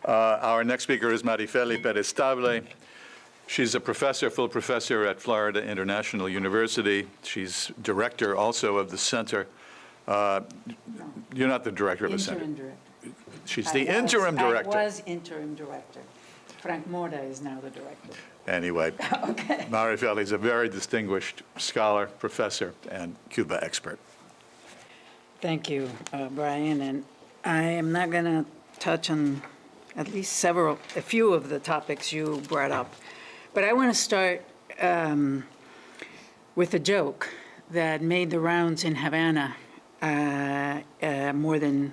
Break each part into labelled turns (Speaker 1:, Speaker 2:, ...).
Speaker 1: Our next speaker is Marifeli Perez. She's a professor, full professor at Florida International University. She's director also of the center. You're not the director of the center.
Speaker 2: Interim director.
Speaker 1: She's the interim director.
Speaker 2: I was interim director. Frank Mora is now the director.
Speaker 1: Anyway,
Speaker 2: Okay.
Speaker 1: Marifeli is a very distinguished scholar, professor, and Cuba expert.
Speaker 2: Thank you, Brian. And I am not going to touch on at least a few of the topics you brought up. But I want to start with a joke that made the rounds in Havana more than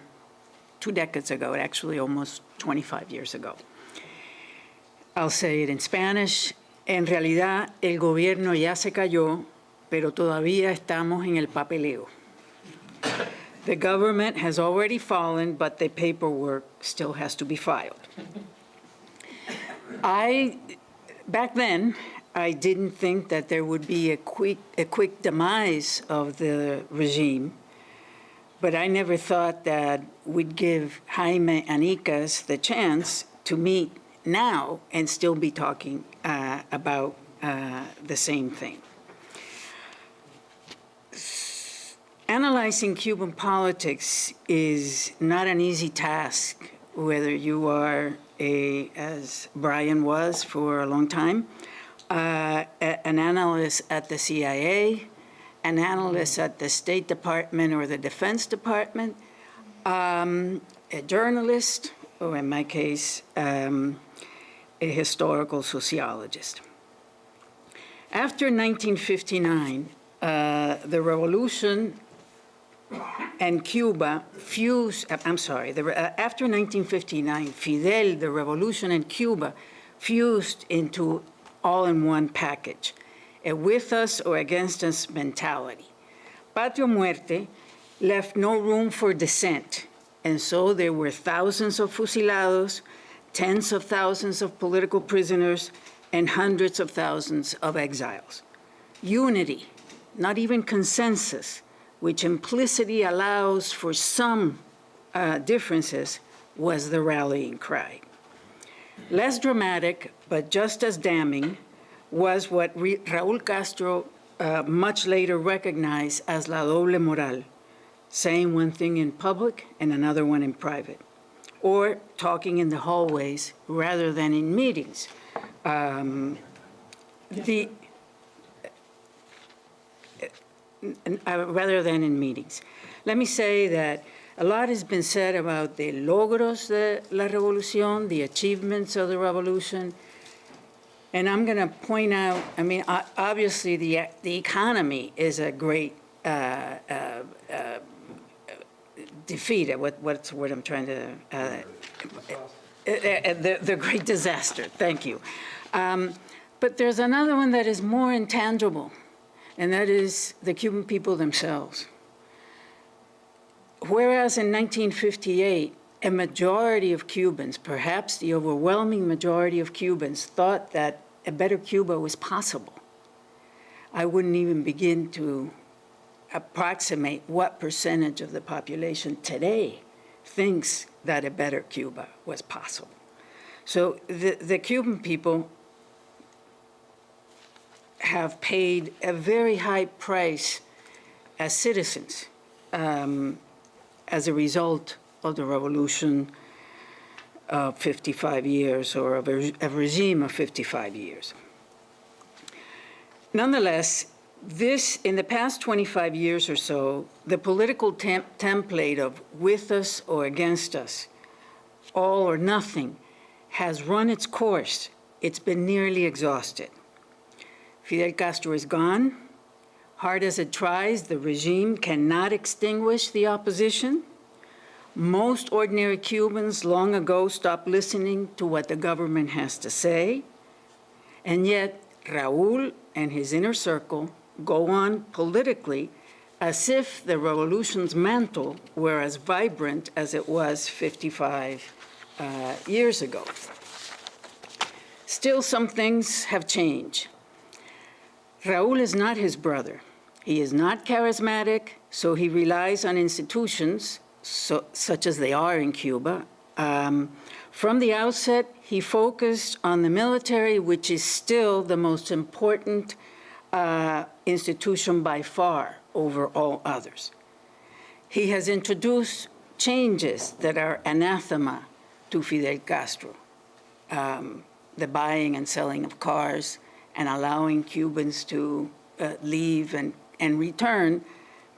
Speaker 2: 2 decades ago, actually almost 25 years ago. I'll say it in Spanish. En realidad, el gobierno ya se cayó, pero todavía estamos en el papeleo. The government has already fallen, but the paperwork still has to be filed. Back then, I didn't think that there would be a quick demise of the regime, but I never thought that we'd give Jaime and ICCAS the chance to meet now and still be talking about the same thing. Analyzing Cuban politics is not an easy task, whether you are as Brian was for a long time, an analyst at the CIA, an analyst at the State Department or the Defense Department, a journalist, or in my case, a historical sociologist. After 1959, the revolution and Cuba fused, after 1959, Fidel, the revolution and Cuba fused into all-in-one package, a with us or against us mentality. Patria Muerte left no room for dissent, and so there were thousands of fusilados, tens of thousands of political prisoners, and hundreds of thousands of exiles. Unity, not even consensus, which implicitly allows for some differences, was the rallying cry. Less dramatic, but just as damning, was what Raúl Castro much later recognized as la doble moral, saying one thing in public and another one in private, or talking in the hallways rather than in meetings. Rather than in meetings. Let me say that a lot has been said about the logros de la revolución, the achievements of the revolution, and I'm going to point out, I mean, obviously the economy is a great defeat. What's the word I'm trying to, the great disaster, thank you. But there's another one that is more intangible, and that is the Cuban people themselves. Whereas in 1958, a majority of Cubans, perhaps the overwhelming majority of Cubans, thought that a better Cuba was possible. I wouldn't even begin to approximate what percentage of the population today thinks that a better Cuba was possible. So the Cuban people have paid a very high price as citizens as a result of the revolution of 55 years, or of a regime of 55 years. Nonetheless, in the past 25 years or so, the political template of with us or against us, all or nothing, has run its course. It's been nearly exhausted. Fidel Castro is gone. Hard as it tries, the regime cannot extinguish the opposition. Most ordinary Cubans long ago stopped listening to what the government has to say. And yet, Raúl and his inner circle go on politically as if the revolution's mantle were as vibrant as it was 55 years ago. Still, some things have changed. Raúl is not his brother. He is not charismatic, so he relies on institutions, such as they are in Cuba, From the outset, he focused on the military, which is still the most important institution by far over all others. He has introduced changes that are anathema to Fidel Castro, the buying and selling of cars and allowing Cubans to leave and return,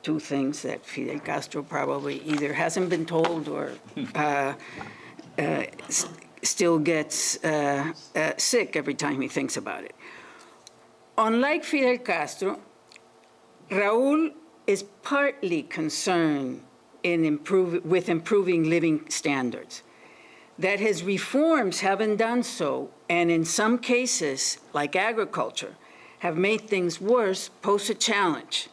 Speaker 2: two things that Fidel Castro probably either hasn't been told or still gets sick every time he thinks about it. Unlike Fidel Castro, Raúl is partly concerned with improving living standards. That his reforms haven't done so, and in some cases, like agriculture, have made things worse, pose a challenge.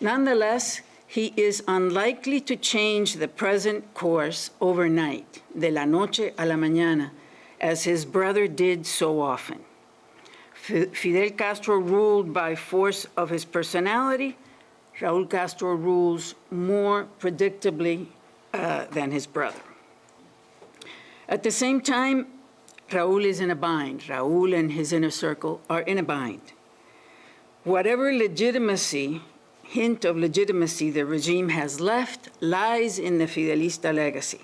Speaker 2: Nonetheless, he is unlikely to change the present course overnight, de la noche a la mañana, as his brother did so often. Fidel Castro ruled by force of his personality. Raúl Castro rules more predictably than his brother. At the same time, Raúl is in a bind. Raúl and his inner circle are in a bind. Whatever hint of legitimacy the regime has left lies in the Fidelista legacy.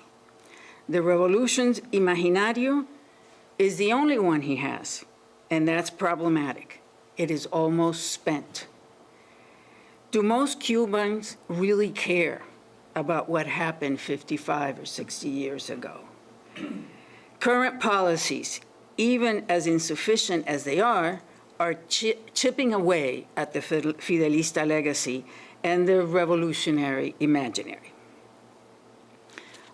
Speaker 2: The revolution's imaginario is the only one he has, and that's problematic. It is almost spent. Do most Cubans really care about what happened 55 or 60 years ago? Current policies, even as insufficient as they are chipping away at the Fidelista legacy and the revolutionary imaginary.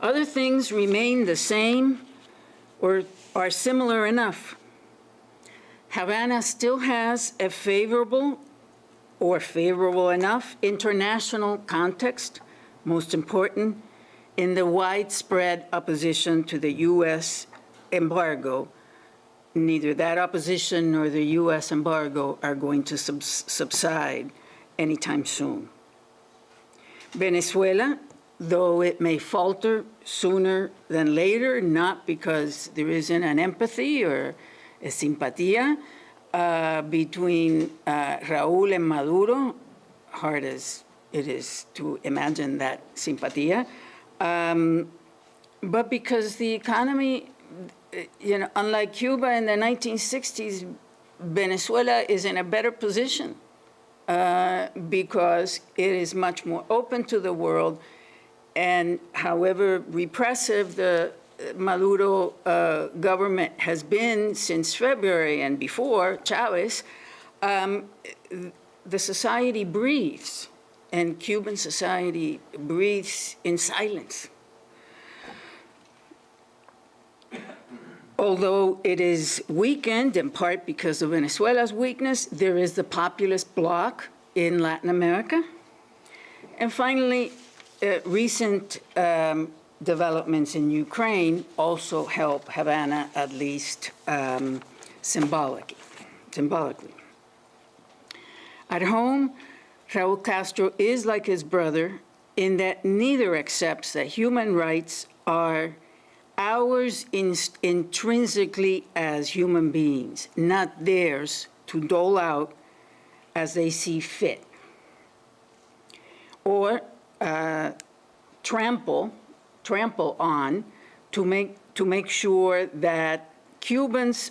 Speaker 2: Other things remain the same or are similar enough. Havana still has a favorable enough international context, most important, in the widespread opposition to the U.S. embargo. Neither that opposition nor the U.S. embargo are going to subside anytime soon. Venezuela, though it may falter sooner than later, not because there isn't an empathy or a simpatía between Raúl and Maduro, hard as it is to imagine that simpatía, but because the economy, unlike Cuba in the 1960s, Venezuela is in a better position because it is much more open to the world, and however repressive the Maduro government has been since February and before Chavez, the society breathes, and Cuban society breathes in silence. Although it is weakened in part because of Venezuela's weakness, there is the populist bloc in Latin America. And finally, recent developments in Ukraine also help Havana, at least symbolically. At home, Raúl Castro is like his brother in that neither accepts that human rights are ours intrinsically as human beings, not theirs to dole out as they see fit, or trample on to make sure that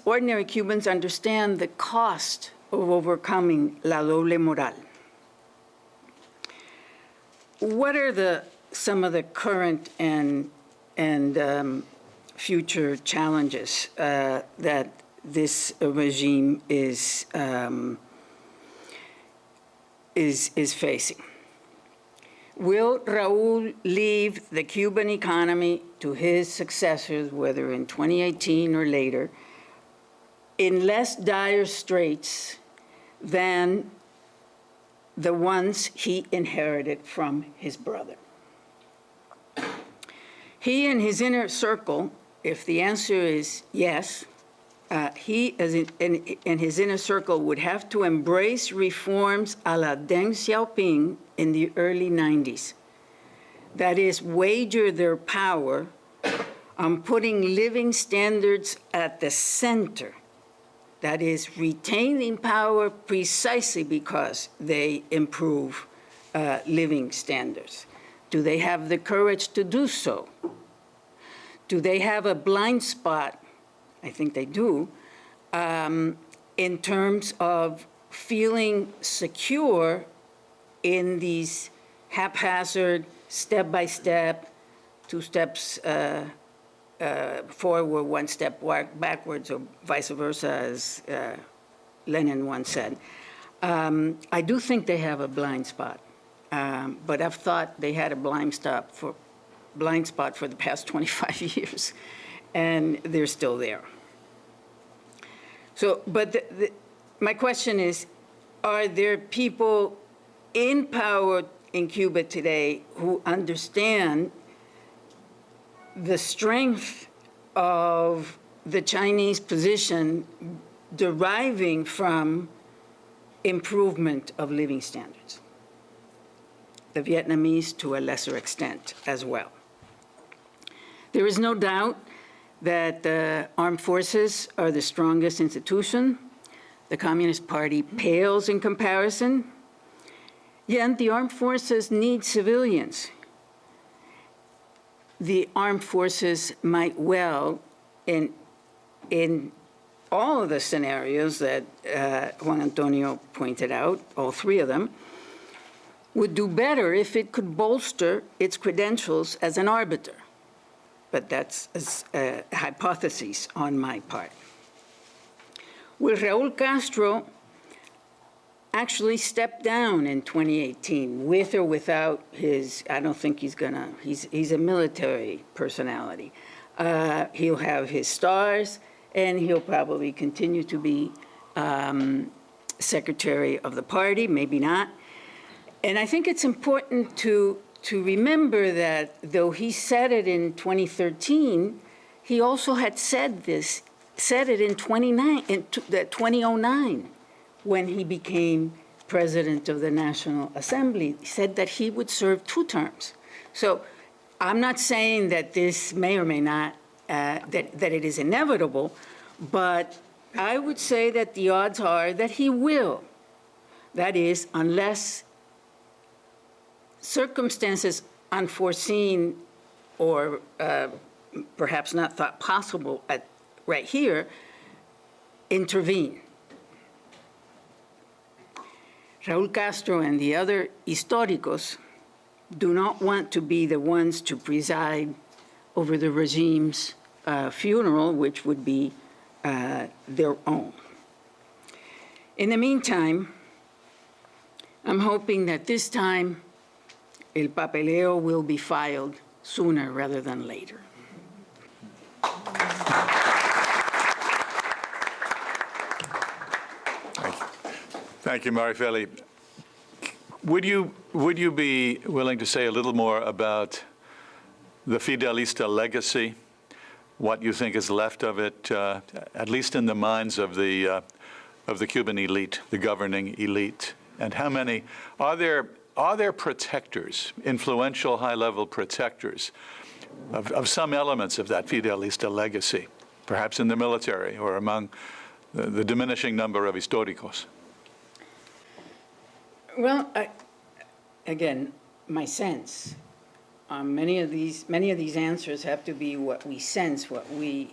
Speaker 2: ordinary Cubans understand the cost of overcoming la doble moral. What are some of the current and future challenges that this regime is facing? Will Raúl leave the Cuban economy to his successors, whether in 2018 or later, in less dire straits than the ones he inherited from his brother? He and his inner circle, if the answer is yes, he and his inner circle would have to embrace reforms a la Deng Xiaoping in the early 90s. That is, wager their power on putting living standards at the center. That is, retaining power precisely because they improve living standards. Do they have the courage to do so? Do they have a blind spot? I think they do, in terms of feeling secure in these haphazard, step-by-step, 2 steps forward, 1 step backwards, or vice versa, as Lenin once said. I do think they have a blind spot, but I've thought they had a blind spot for the past 25 years, and they're still there. So, but my question is, are there people in power in Cuba today who understand the strength of the Chinese position deriving from improvement of living standards? The Vietnamese to a lesser extent as well. There is no doubt that the armed forces are the strongest institution. The Communist Party pales in comparison. Yet the armed forces need civilians. The armed forces might well, in all of the scenarios that Juan Antonio pointed out, all 3 of them, would do better if it could bolster its credentials as an arbiter. But that's a hypothesis on my part. Will Raul Castro actually step down in 2018, with or without his, I don't think he's gonna, he's a military personality. He'll have his stars, and he'll probably continue to be secretary of the party, maybe not. And I think it's important to remember that though he said it in 2013, he also had said it in 2009, when he became president of the National Assembly. He said that he would serve 2 terms. So I'm not saying that this may or may not, that it is inevitable, but I would say that the odds are that he will. That is, unless circumstances unforeseen or perhaps not thought possible right here intervene. Raul Castro and the other históricos do not want to be the ones to preside over the regime's funeral, which would be their own. In the meantime, I'm hoping that this time el papeleo will be filed sooner rather than later.
Speaker 1: Thank you, Marifeli. Would you be willing to say a little more about the Fidelista legacy, what you think is left of it, at least in the minds of the Cuban elite, the governing elite, and how many are there protectors, influential high-level protectors of some elements of that Fidelista legacy, perhaps in the military or among the diminishing number of históricos?
Speaker 2: Well, again, my sense, many of these answers have to be what we sense, what we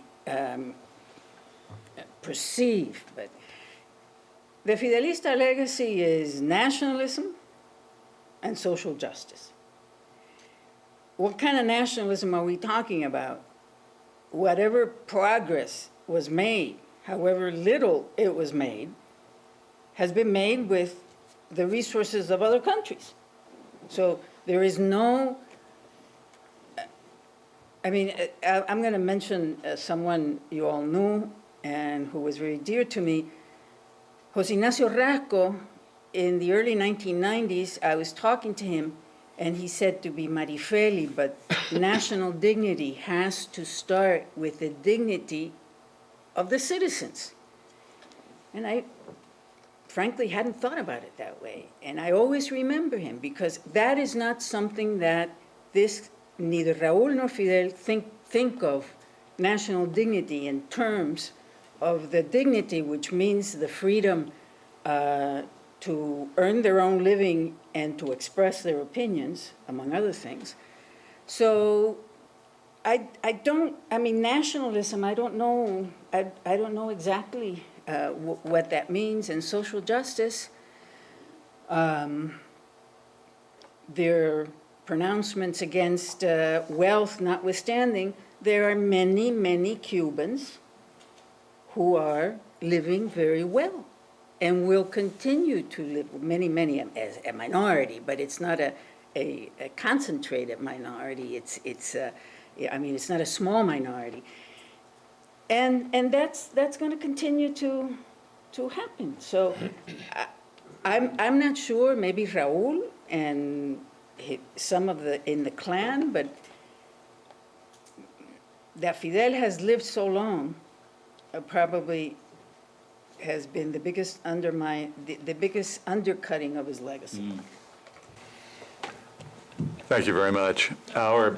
Speaker 2: perceive. But the Fidelista legacy is nationalism and social justice. What kind of nationalism are we talking about? Whatever progress was made, however little it was made, has been made with the resources of other countries. So there is no, I mean, I'm going to mention someone you all knew and who was very dear to me, José Ignacio Rasco. In the early 1990s, I was talking to him, and he said to be Marifeli, but national dignity has to start with the dignity of the citizens. And I frankly hadn't thought about it that way. And I always remember him, because that is not something that neither Raúl nor Fidel think of national dignity in terms of the dignity, which means the freedom to earn their own living and to express their opinions, among other things. So I mean, nationalism, I don't know exactly what that means. And social justice, their pronouncements against wealth notwithstanding, there are many, many Cubans who are living very well and will continue to live, many as a minority, but it's not a concentrated minority. I mean, it's not a small minority. And that's going to continue to happen. So I'm not sure, maybe Raul and some of in the clan, but that Fidel has lived so long probably has been the biggest the biggest undercutting of his legacy.
Speaker 1: Thank you very much. Our